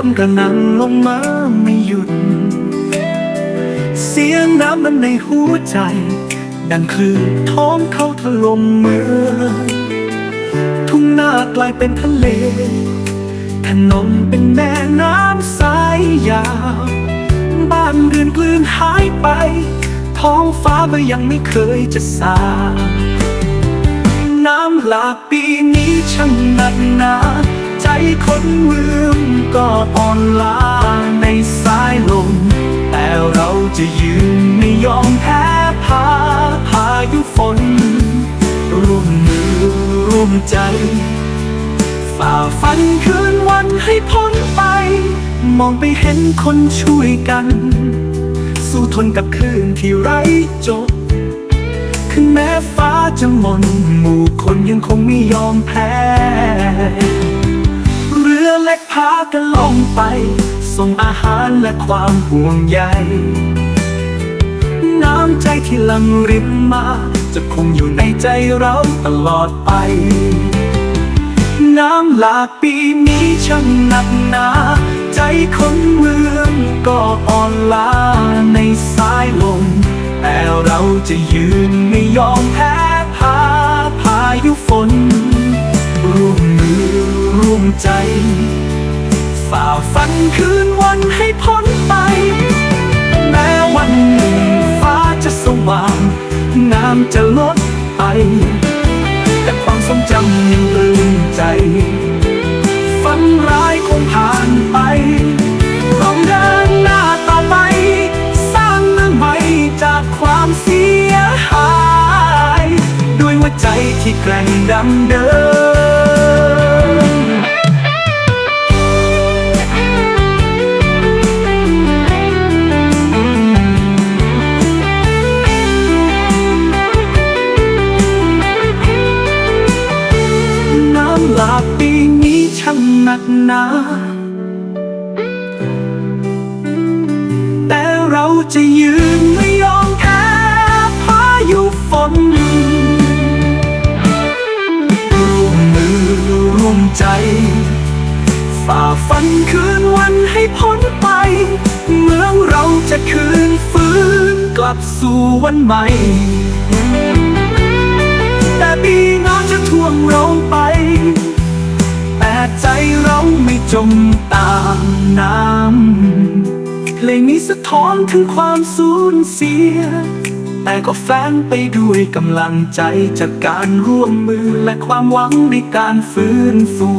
นกระหน่ำลงมาไม่หยุดเสียงน้ำมันในหัวใจดังคลื่นท้องเขาถล่มเมืองทุ่งนากลายเป็นทะเลถนนเป็นแม่น้ำสายยาวบ้านเรือนกลืนหายไปท้องฟ้าก็ยังไม่เคยจะสางน้ำหลากปีนี้ช่างหนักหนาใจคนเมืองก็อ่อนล้าในสายลมแต่เราจะยืนไม่ยอมแพ้พายุฝนร่วมมือร่วมใจฝ่าฟันคืนวันให้พ้นไปมองไปเห็นคนช่วยกันสู้ทนกับคลื่นที่ไร้จบถึงแม้ฟ้าจะหม่นหมู่คนยังคงไม่ยอมแพ้เรือเล็กพากันลงไปส่งอาหารและความห่วงใยน้ำใจที่หลั่งรินมาจะคงอยู่ในใจเราตลอดไปน้ำหลากปีนี้ช่างหนักหนาใจคนเมืองก็อ่อนล้าในสายลมแต่เราจะยืนไม่ยอมแพ้พายุฝนร่วมมือร่วมใจฝ่าฟันคืนวันให้พ้นไปแม้วันหนึ่งฟ้าจะสว่างน้ำจะลดไปแต่ความทรงจำยังตรึงใจฝันร้ายคงผ่านไปต้องเดินหน้าต่อไปสร้างเมืองใหม่จากความเสียหายด้วยหัวใจที่แกร่งดังเดิมน้ำหลากปีนี้ช่างหนักหนาแต่เราจะยืนไม่ยอมแพ้พายุฝนร่วมมือร่วมใจฝ่าฟันคืนวันให้พ้นไปเมืองเราจะคืนฟื้นกลับสู่วันใหม่แต่ปีน้ำจะท่วมเราไปแต่ใจเราไม่จมตามน้ำเพลงนี้สะท้อนถึงความสูญเสียแต่ก็แฝงไปด้วยกำลังใจจากการร่วมมือและความหวังในการฟื้นฟู